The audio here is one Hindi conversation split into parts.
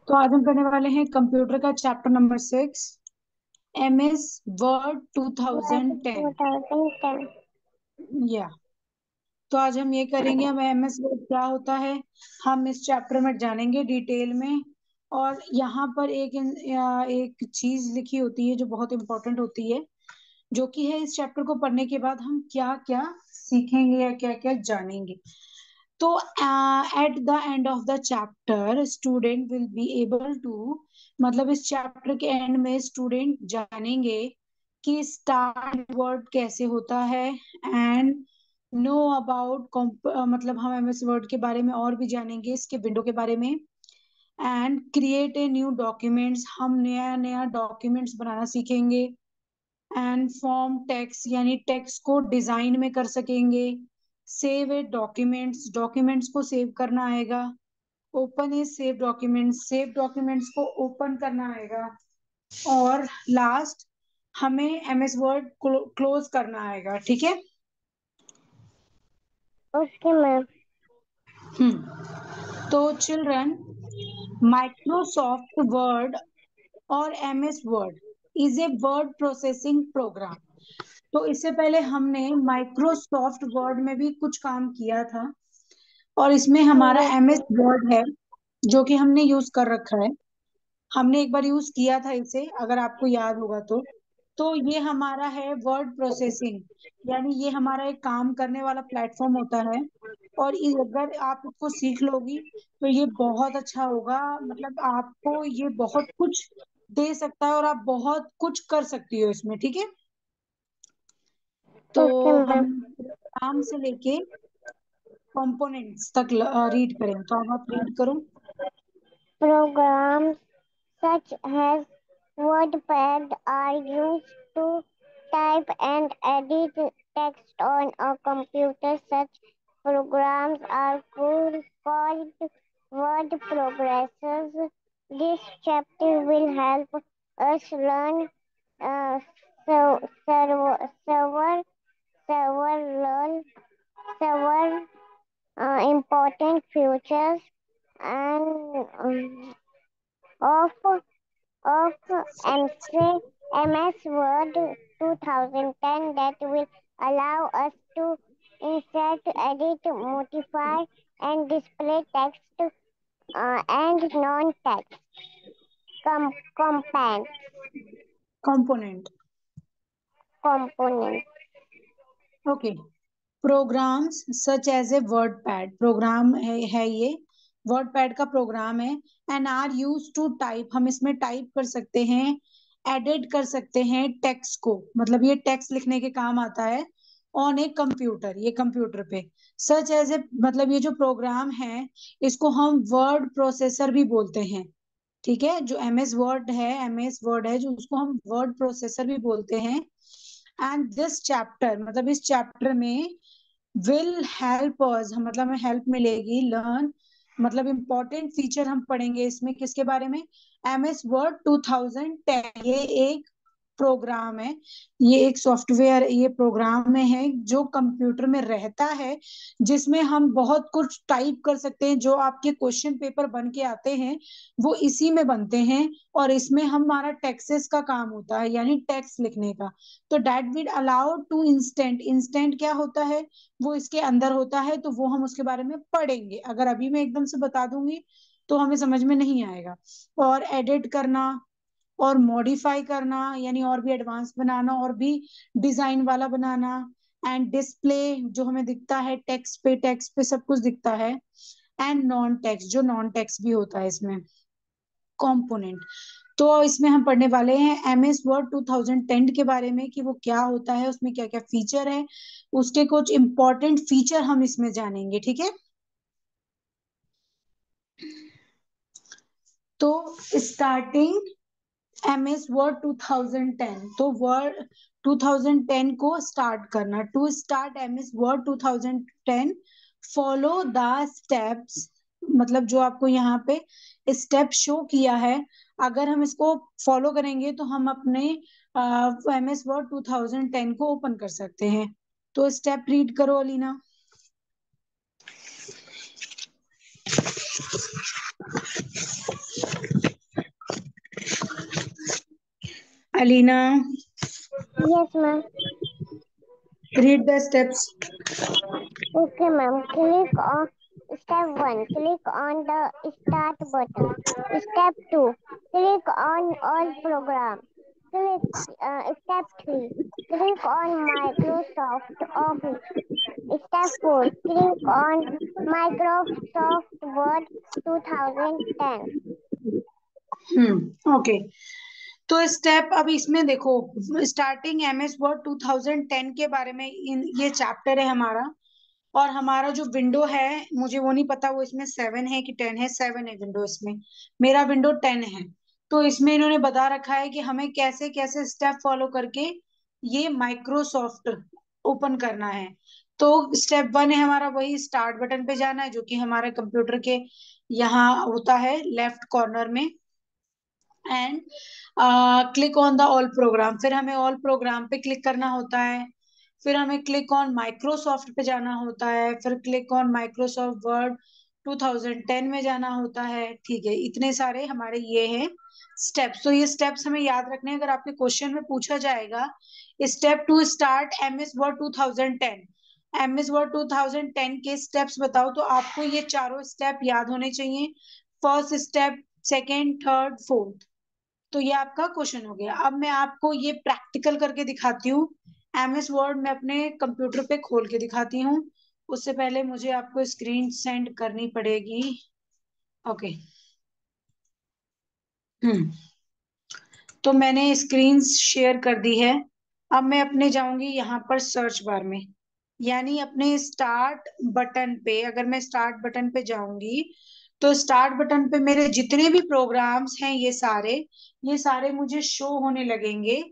तो आज हम करने वाले हैं कंप्यूटर का चैप्टर नंबर 6, MS वर्ड 2010। 2010। या तो आज हम ये करेंगे, हम MS वर्ड क्या होता है हम इस चैप्टर में जानेंगे डिटेल में। और यहाँ पर एक चीज लिखी होती है जो बहुत इंपॉर्टेंट होती है, जो कि है इस चैप्टर को पढ़ने के बाद हम क्या क्या सीखेंगे या क्या क्या जानेंगे। तो at the end of the chapter student will be able to, मतलब इस चैप्टर के एंड में स्टूडेंट जानेंगे कि स्टार्ट वर्ड कैसे होता है, एंड नो अबाउट, मतलब हम एमएस वर्ड के बारे में और भी जानेंगे, इसके विंडो के बारे में। And create a new documents, हम नया नया डॉक्यूमेंट्स बनाना सीखेंगे। एंड फॉर्म टेक्स्ट, यानी टेक्स्ट को डिजाइन में कर सकेंगे। सेव ए डॉक्यूमेंट्स, डॉक्यूमेंट्स को सेव करना आएगा। ओपन ए सेव डॉक्यूमेंट्स, सेव डॉक्यूमेंट्स को ओपन करना आएगा। और लास्ट, हमें एमएस वर्ड क्लोज करना आएगा। ठीक है। Okay ma'am. तो चिल्ड्रन, माइक्रोसॉफ्ट वर्ड और MS word is a word processing program. तो इससे पहले हमने माइक्रोसॉफ्ट वर्ड में भी कुछ काम किया था, और इसमें हमारा यस एमएस मैम। वर्ड है जो कि हमने यूज कर रखा है। हमने एक बार यूज किया था इसे, अगर आपको याद होगा तो ये हमारा है वर्ड प्रोसेसिंग, यानी ये हमारा एक काम करने वाला प्लेटफॉर्म होता है। और अगर आप इसको सीख लोगी तो ये बहुत अच्छा होगा, मतलब आपको ये बहुत कुछ दे सकता है और आप बहुत कुछ कर सकती हो इसमें। ठीक है। तो ओके हम मैम। काम से लेके कंपोनेंट्स तक रीड करें, तो अब आप रीड करो। Programs such as WordPad are used to type and edit text on a computer. Such programs are called word processors. This chapter will help us learn uh, several several several important features and of MS Word 2010 that will allow us to insert, edit, modify, and display text and non-text components. Component. Components. Okay. Programs such as a word pad, program है ये, वर्ड पैड का प्रोग्राम है। And are used to type, हम इसमें टाइप कर सकते हैं, एडिट कर सकते हैं टेक्स्ट को, मतलब ये टेक्स्ट लिखने के काम आता है ऑन ए कंप्यूटर, ये कंप्यूटर पे। सच एज ए, मतलब ये जो प्रोग्राम है इसको हम वर्ड प्रोसेसर भी बोलते हैं। ठीक है। जो एमएस वर्ड है जो उसको हम वर्ड प्रोसेसर भी बोलते हैं। एंड दिस चैप्टर, मतलब इस चैप्टर में विल हेल्प अस, मतलब हमें हेल्प मिलेगी लर्न, मतलब इम्पोर्टेंट फीचर हम पढ़ेंगे इसमें किसके बारे में, एमएस वर्ड 2010। ये एक प्रोग्राम है, ये एक सॉफ्टवेयर, ये प्रोग्राम में है जो कंप्यूटर में रहता है, जिसमें हम बहुत कुछ टाइप कर सकते हैं। जो आपके क्वेश्चन पेपर बन के आते हैं वो इसी में बनते हैं। और इसमें हमारा टेक्सेस का काम होता है, यानी टेक्स्ट लिखने का। तो that will allow to instant, instant क्या होता है वो इसके अंदर होता है, तो वो हम उसके बारे में पढ़ेंगे। अगर अभी मैं एकदम से बता दूंगी तो हमें समझ में नहीं आएगा। और एडिट करना और मॉडिफाई करना, यानी और भी एडवांस बनाना और भी डिजाइन वाला बनाना। एंड डिस्प्ले, जो हमें दिखता है टेक्स्ट पे सब कुछ दिखता है। एंड नॉन टेक्स्ट, जो नॉन टेक्स्ट भी होता है इसमें, कंपोनेंट। तो इसमें हम पढ़ने वाले हैं एमएस वर्ड 2010 के बारे में कि वो क्या होता है, उसमें क्या क्या फीचर है, उसके कुछ इंपॉर्टेंट फीचर हम इसमें जानेंगे। ठीक है। तो स्टार्टिंग एमएस वर्ड 2010, तो वर्ड 2010 को स्टार्ट करना। To start MS word 2010, follow the steps, मतलब जो आपको यहाँ पे स्टेप शो किया है, अगर हम इसको फॉलो करेंगे तो हम अपने एमएस वर्ड 2010 को ओपन कर सकते हैं। तो स्टेप रीड करो Alina. Alina, Yes, ma'am. read the steps. Okay, ma'am. Click on step 1. Click on the start button. Step 2. Click on all programs. Click step 3. Click on Microsoft Office. Step 4. Click on Microsoft Word 2010. Okay. तो स्टेप अब इसमें देखो, स्टार्टिंग एमएस वर्ड 2010 के बारे में ये चैप्टर है हमारा। और हमारा जो विंडो है, मुझे वो नहीं पता वो इसमें 7 है कि 10 है। 7 है विंडो इसमें, मेरा विंडो 10 है। तो इसमें इन्होंने बता रखा है कि हमें कैसे कैसे स्टेप फॉलो करके ये माइक्रोसॉफ्ट ओपन करना है। तो स्टेप 1 है हमारा, वही स्टार्ट बटन पे जाना है, जो कि हमारे कंप्यूटर के यहाँ होता है लेफ्ट कॉर्नर में। And click on the all programme, फिर हमें ऑल प्रोग्राम पे क्लिक करना होता है। फिर हमें क्लिक ऑन माइक्रोसॉफ्ट पे जाना होता है, फिर क्लिक ऑन माइक्रोसॉफ्ट वर्ड 2010 में जाना होता है। ठीक है, इतने सारे हमारे ये हैं स्टेप्स। तो ये स्टेप्स हमें याद रखने हैं, अगर आपके क्वेश्चन में पूछा जाएगा step to start MS word 2010, MS word 2010 के स्टेप्स बताओ, तो आपको ये चारों स्टेप याद होने चाहिए। First step, second, third, fourth. तो ये आपका क्वेश्चन हो गया। अब मैं आपको ये प्रैक्टिकल करके दिखाती हूँ। एमएस वर्ड में अपने कंप्यूटर पे खोल के दिखाती हूँ। उससे पहले मुझे आपको स्क्रीन सेंड करनी पड़ेगी। ओके। हम्म तो मैंने स्क्रीन शेयर कर दी है। अब मैं अपने जाऊंगी यहाँ पर सर्च बार में, यानी अपने स्टार्ट बटन पे। अगर मैं स्टार्ट बटन पे जाऊंगी तो स्टार्ट बटन पे मेरे जितने भी प्रोग्राम्स हैं ये सारे मुझे शो होने लगेंगे।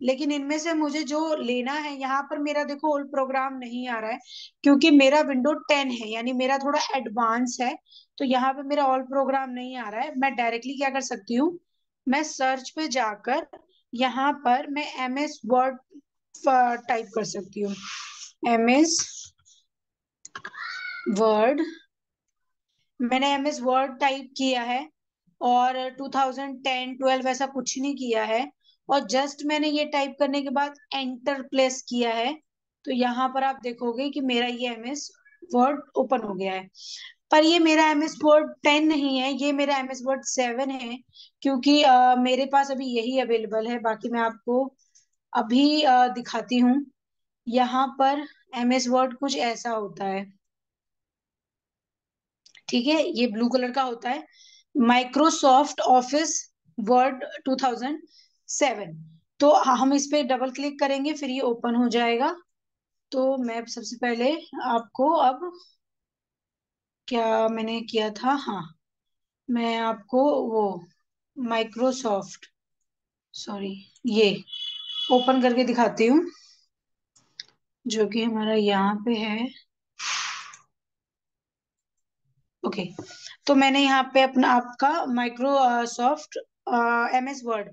लेकिन इनमें से मुझे जो लेना है, यहाँ पर मेरा देखो ओल्ड प्रोग्राम नहीं आ रहा है, क्योंकि मेरा विंडो 10 है, यानी मेरा थोड़ा एडवांस है। तो यहाँ पे मेरा ऑल प्रोग्राम नहीं आ रहा है। मैं डायरेक्टली क्या कर सकती हूँ, मैं सर्च पे जाकर यहाँ पर मैं एम एस वर्ड टाइप कर सकती हूँ। एम एस वर्ड, मैंने एम एस वर्ड टाइप किया है, और 2010 12 ऐसा कुछ नहीं किया है। और जस्ट मैंने ये टाइप करने के बाद एंटर प्लेस किया है। तो यहाँ पर आप देखोगे कि मेरा ये एम एस वर्ड ओपन हो गया है। पर ये मेरा एम एस वर्ड 10 नहीं है, ये मेरा एम एस वर्ड 7 है, क्योंकि मेरे पास अभी यही अवेलेबल है। बाकी मैं आपको अभी दिखाती हूँ। यहाँ पर एम एस वर्ड कुछ ऐसा होता है। ठीक है, ये ब्लू कलर का होता है, माइक्रोसॉफ्ट ऑफिस वर्ड 2007। तो हम इस पे डबल क्लिक करेंगे, फिर ये ओपन हो जाएगा। तो मैं सबसे पहले आपको अब, क्या मैंने किया था, हाँ, मैं आपको वो माइक्रोसॉफ्ट, सॉरी, ये ओपन करके दिखाती हूँ, जो कि हमारा यहाँ पे है। ओके। तो मैंने यहाँ पे अपना आपका Microsoft M S word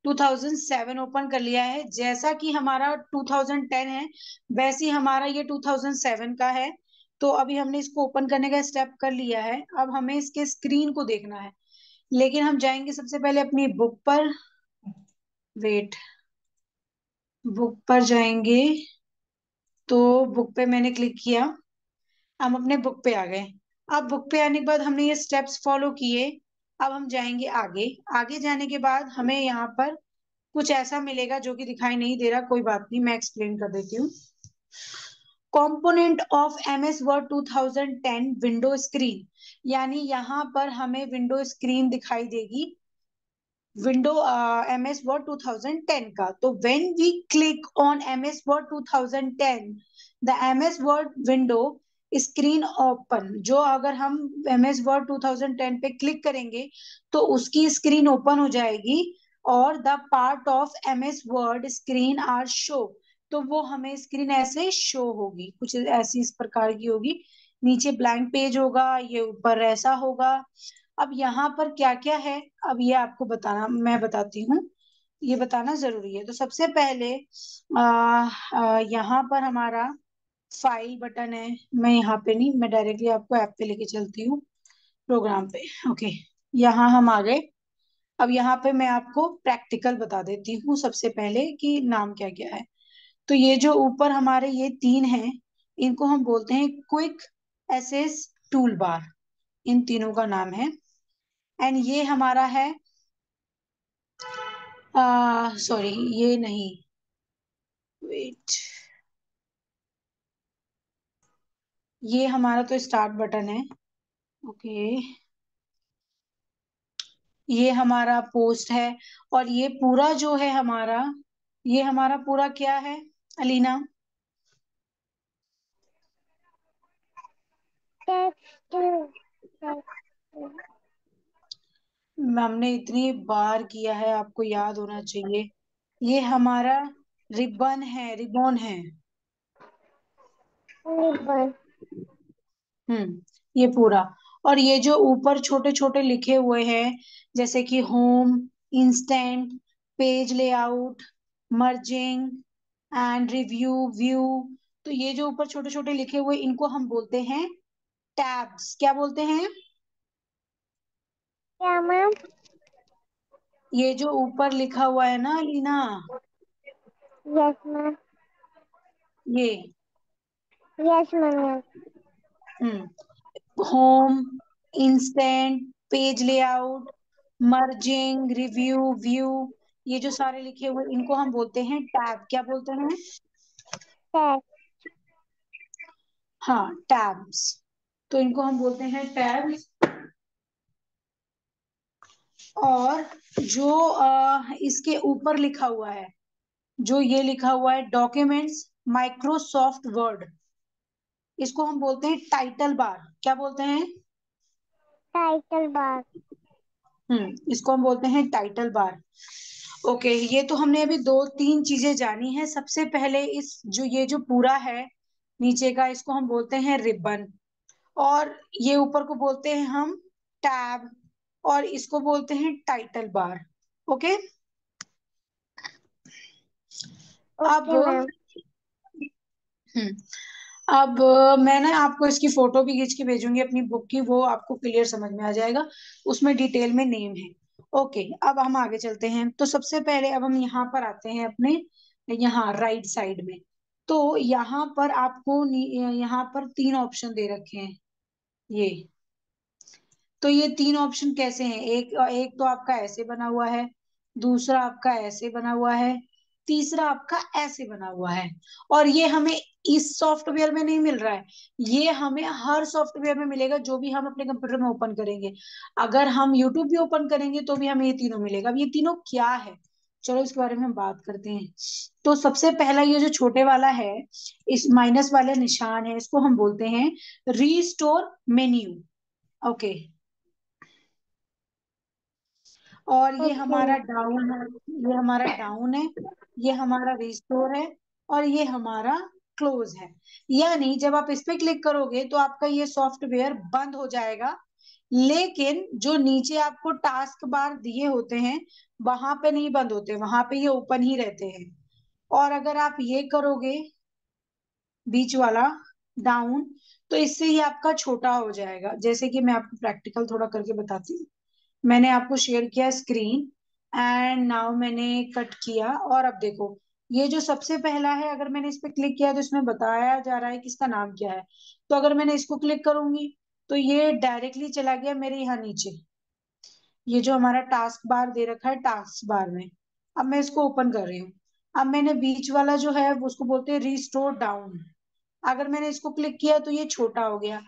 2007 open कर लिया है। जैसा कि हमारा 2010 है, वैसे ही हमारा ये 2007 का है। तो अभी हमने इसको ओपन करने का स्टेप कर लिया है। अब हमें इसके स्क्रीन को देखना है, लेकिन हम जाएंगे सबसे पहले अपनी बुक पर। वेट, बुक पर जाएंगे। तो बुक पे मैंने क्लिक किया, हम अपने बुक पे आ गए। अब बुक पे आने के बाद हमने ये स्टेप्स फॉलो किए। अब हम जाएंगे आगे। आगे जाने के बाद हमें यहाँ पर कुछ ऐसा मिलेगा जो कि दिखाई नहीं दे रहा, कोई बात नहीं, मैं एक्सप्लेन कर देती हूँ। Component of MS word 2010 window screen, यानी यहाँ पर हमें विंडो स्क्रीन दिखाई देगी, विंडो एम एस वर्ड 2010 का। तो when we click on M S word 2010, the M S word window screen open, जो अगर हम एम एस वर्ड 2010 पे क्लिक करेंगे तो उसकी स्क्रीन ओपन हो जाएगी। और the part of M S word screen are show, तो वो हमें स्क्रीन ऐसे शो होगी, कुछ ऐसी इस प्रकार की होगी। नीचे ब्लैंक पेज होगा, ये ऊपर ऐसा होगा। अब यहाँ पर क्या क्या है, अब ये आपको बताना, मैं बताती हूँ, ये बताना जरूरी है। तो सबसे पहले यहाँ पर हमारा फाइल बटन है। मैं यहाँ पे नहीं, मैं डायरेक्टली आपको ऐप पे लेके चलती हूँ, प्रोग्राम पे। ओके, यहाँ हम आ गए। अब यहाँ पे मैं आपको प्रैक्टिकल बता देती हूँ सबसे पहले कि नाम क्या क्या है। तो ये जो ऊपर हमारे ये तीन हैं, इनको हम बोलते हैं क्विक एसेस टूल बार। इन तीनों का नाम है। एंड ये हमारा है, सॉरी ये नहीं, वेट, ये हमारा तो स्टार्ट बटन है। ओके, ये हमारा पोस्ट है। और ये पूरा जो है हमारा, ये हमारा पूरा क्या है अलीना? टेक्स्ट। हमने इतनी बार किया है, आपको याद होना चाहिए। ये हमारा रिबन है, रिबॉन है। रिबन। ये पूरा। और ये जो ऊपर छोटे छोटे लिखे हुए हैं, जैसे कि home, instant, page layout, merging and review, view, तो ये जो ऊपर छोटे छोटे लिखे हुए, इनको हम बोलते हैं टैब्स। क्या बोलते हैं? क्या मैम? ये जो ऊपर लिखा हुआ है ना लीना, यस मैम। ये yes ma'am. Home, instant, page layout, merging, review, view, ये जो सारे लिखे हुए, इनको हम बोलते हैं टैब। क्या बोलते हैं? टेक्स्ट। हाँ, टैब्स। तो इनको हम बोलते हैं टैब्स। और जो इसके ऊपर लिखा हुआ है, जो ये लिखा हुआ है डॉक्यूमेंट्स माइक्रोसॉफ्ट वर्ड, इसको हम बोलते हैं टाइटल बार। क्या बोलते हैं? Title bar. इसको हम बोलते हैं टाइटल बार। ओके, ये तो हमने अभी दो तीन चीजें जानी है। सबसे पहले इस जो ये जो पूरा है नीचे का, इसको हम बोलते हैं रिबन। और ये ऊपर को बोलते हैं हम टैब। और इसको बोलते हैं टाइटल बार। ओके। अब ओके मैम। हम्म अब मैं ना आपको इसकी फोटो भी खींच के भेजूंगी अपनी बुक की, वो आपको क्लियर समझ में आ जाएगा। उसमें डिटेल में नेम है। ओके, अब हम आगे चलते हैं। तो सबसे पहले अब हम यहाँ पर आते हैं अपने, यहाँ राइट साइड में। तो यहाँ पर आपको यहाँ पर तीन ऑप्शन दे रखे हैं ये। तो ये तीन ऑप्शन कैसे हैं? एक एक तो आपका ऐसे बना हुआ है, दूसरा आपका ऐसे बना हुआ है, तीसरा आपका ऐसे बना हुआ है। और ये हमें इस सॉफ्टवेयर में नहीं मिल रहा है, ये हमें हर सॉफ्टवेयर में मिलेगा जो भी हम अपने कंप्यूटर में ओपन करेंगे। अगर हम यूट्यूब भी ओपन करेंगे तो भी हमें ये तीनों मिलेगा। अब ये तीनों क्या है, चलो इसके बारे में हम बात करते हैं। तो सबसे पहला ये जो छोटे वाला है, इस माइनस वाले निशान है, इसको हम बोलते हैं रीस्टोर मेन्यू। ओके। और ये ओके हमारा मैम। डाउन है, ये हमारा डाउन है, ये हमारा रिस्टोर है, और ये हमारा क्लोज है। यानी जब आप इस पे क्लिक करोगे तो आपका ये सॉफ्टवेयर बंद हो जाएगा। लेकिन जो नीचे आपको टास्क बार दिए होते हैं, वहां पे नहीं बंद होते, वहां पे ये ओपन ही रहते हैं। और अगर आप ये करोगे बीच वाला डाउन, तो इससे ही आपका छोटा हो जाएगा। जैसे कि मैं आपको प्रैक्टिकल थोड़ा करके बताती हूँ। मैंने आपको शेयर किया स्क्रीन, एंड नाउ मैंने कट किया। और अब देखो, ये जो सबसे पहला है, अगर मैंने इस पे क्लिक किया तो इसमें बताया जा रहा है कि इसका नाम क्या है। तो अगर मैंने इसको क्लिक करूंगी तो ये डायरेक्टली चला गया मेरे यहाँ नीचे, ये जो हमारा टास्क बार दे रखा है टास्क बार में। अब मैं इसको ओपन कर रही हूँ। अब मैंने बीच वाला जो है उसको बोलते हैं रिस्टोर डाउन। अगर मैंने इसको क्लिक किया तो ये छोटा हो गया।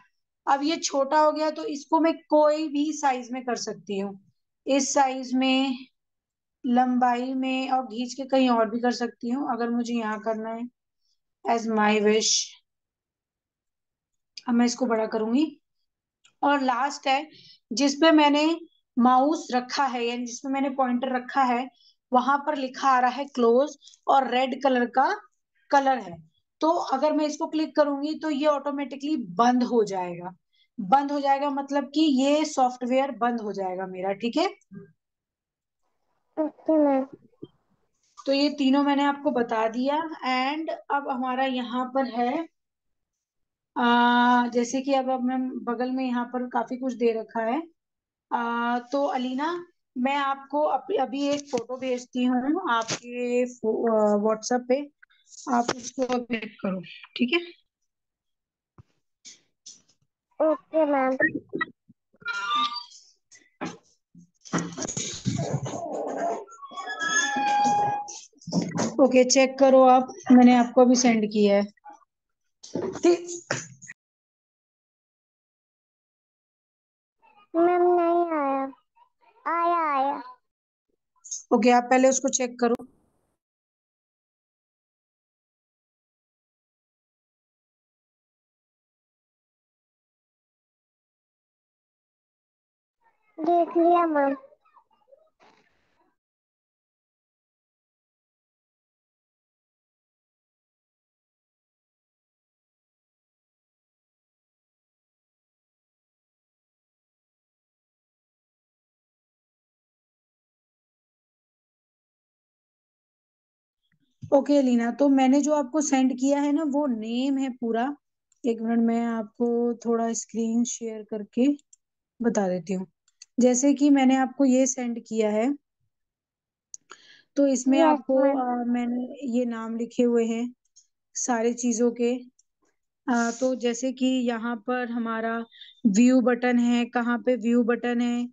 अब ये छोटा हो गया तो इसको मैं कोई भी साइज में कर सकती हूँ, इस साइज में, लंबाई में, और खींच के कहीं और भी कर सकती हूँ अगर मुझे यहाँ करना है, एज माई विश। अब मैं इसको बड़ा करूंगी। और लास्ट है, जिसपे मैंने माउस रखा है, यानी जिसपे मैंने पॉइंटर रखा है, वहां पर लिखा आ रहा है क्लोज, और रेड कलर का कलर है। तो अगर मैं इसको क्लिक करूंगी तो ये ऑटोमेटिकली बंद हो जाएगा। बंद हो जाएगा मतलब कि ये सॉफ्टवेयर बंद हो जाएगा मेरा, ठीक है। Okay ma'am. तो ये तीनों मैंने आपको बता दिया। एंड अब हमारा यहाँ पर है, जैसे कि अब मैं बगल में यहाँ पर काफी कुछ दे रखा है। तो अलीना, मैं आपको अभी एक फोटो भेजती हूँ आपके व्हाट्सएप पे। आप उसको क्लिक करो, ठीक है। Okay ma'am. ओके, चेक करो आप, मैंने आपको अभी सेंड किया है। ठीक। मैम नहीं आया। आया आया। ओके, आप पहले उसको चेक करो। देख लिया मैम। ओके अलीना, तो मैंने जो आपको सेंड किया है ना, वो नेम है पूरा। एक मिनट, मैं आपको थोड़ा स्क्रीन शेयर करके बता देती हूँ। जैसे कि मैंने आपको ये सेंड किया है, तो इसमें यस आपको मैम। मैंने ये नाम लिखे हुए हैं सारी चीजों के। तो जैसे कि यहाँ पर हमारा व्यू बटन है, कहाँ पे व्यू बटन है,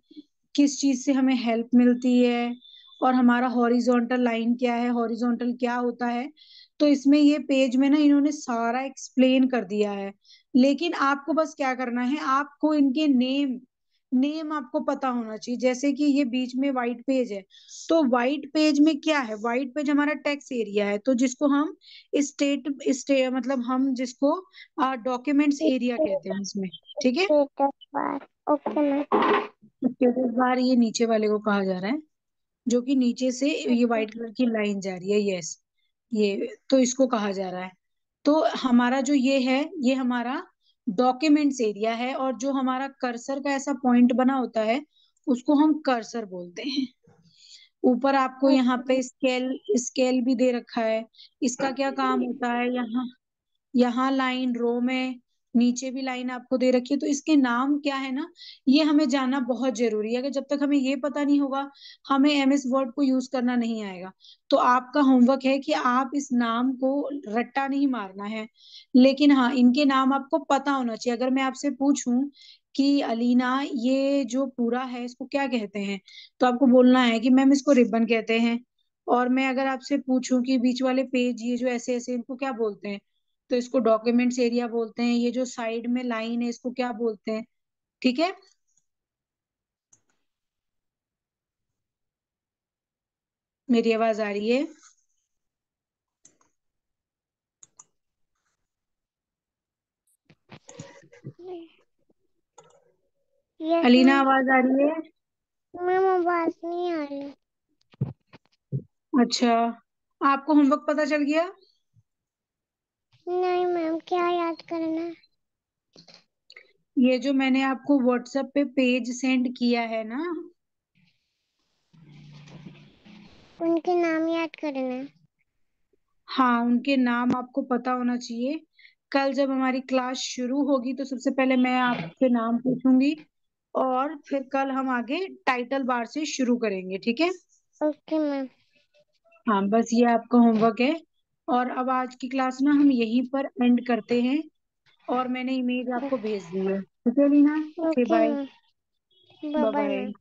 किस चीज से हमें हेल्प मिलती है, और हमारा हॉरिजॉन्टल लाइन क्या है, हॉरिजॉन्टल क्या होता है। तो इसमें ये पेज में ना इन्होंने सारा एक्सप्लेन कर दिया है। लेकिन आपको बस क्या करना है, आपको इनके नेम नेम आपको पता होना चाहिए। जैसे कि ये बीच में व्हाइट पेज है, तो व्हाइट पेज में क्या है, व्हाइट पेज हमारा टेक्स्ट एरिया है, तो जिसको हम स्टेट मतलब हम जिसको डॉक्यूमेंट्स एरिया कहते हैं इसमें। ठीक है। Status bar. Okay ma'am. Status bar ये नीचे वाले को कहा जा रहा है, जो कि नीचे से ये व्हाइट कलर की लाइन जा रही है, यस। ये तो इसको कहा जा रहा है। तो हमारा जो ये है, ये हमारा डॉक्यूमेंट्स एरिया है, और जो हमारा कर्सर का ऐसा पॉइंट बना होता है, उसको हम कर्सर बोलते हैं। ऊपर आपको यहाँ ओके। पे स्केल स्केल भी दे रखा है। इसका क्या काम होता है, यहाँ यहाँ लाइन रो में, नीचे भी लाइन आपको दे रखी है। तो इसके नाम क्या है ना, ये हमें जानना बहुत जरूरी है। अगर जब तक हमें ये पता नहीं होगा, हमें एमएस वर्ड को यूज करना नहीं आएगा। तो आपका होमवर्क है कि आप इस नाम को रट्टा नहीं मारना है, लेकिन हाँ, इनके नाम आपको पता होना चाहिए। अगर मैं आपसे पूछूं कि अलीना, ये जो पूरा है इसको क्या कहते हैं, तो आपको बोलना है कि मैम इसको रिबन कहते हैं। और मैं अगर आपसे पूछूं कि बीच वाले पेज ये जो ऐसे ऐसे इनको क्या बोलते हैं, तो इसको डॉक्यूमेंट्स एरिया बोलते हैं। ये जो साइड में लाइन है, इसको क्या बोलते हैं। ठीक है। मेरी आवाज आ रही है? Yes Alina, ma'am. आवाज आ रही है? मैम आवाज नहीं आ रही। अच्छा, आपको होमवर्क पता चल गया? नहीं मैम, क्या याद करना है? ये जो मैंने आपको व्हाट्सएप पे पेज सेंड किया है ना, उनके नाम याद करना है। हाँ, उनके नाम आपको पता होना चाहिए। कल जब हमारी क्लास शुरू होगी, तो सबसे पहले मैं आपसे नाम पूछूंगी, और फिर कल हम आगे टाइटल बार से शुरू करेंगे, ठीक है। Okay ma'am. हाँ, बस ये आपका होमवर्क है। और अब आज की क्लास ना हम यहीं पर एंड करते हैं, और मैंने इमेज आपको भेज दी है, ठीक है Leena? Okay, okay bye. Ma'am. Bye bye bye bye. Ma'am.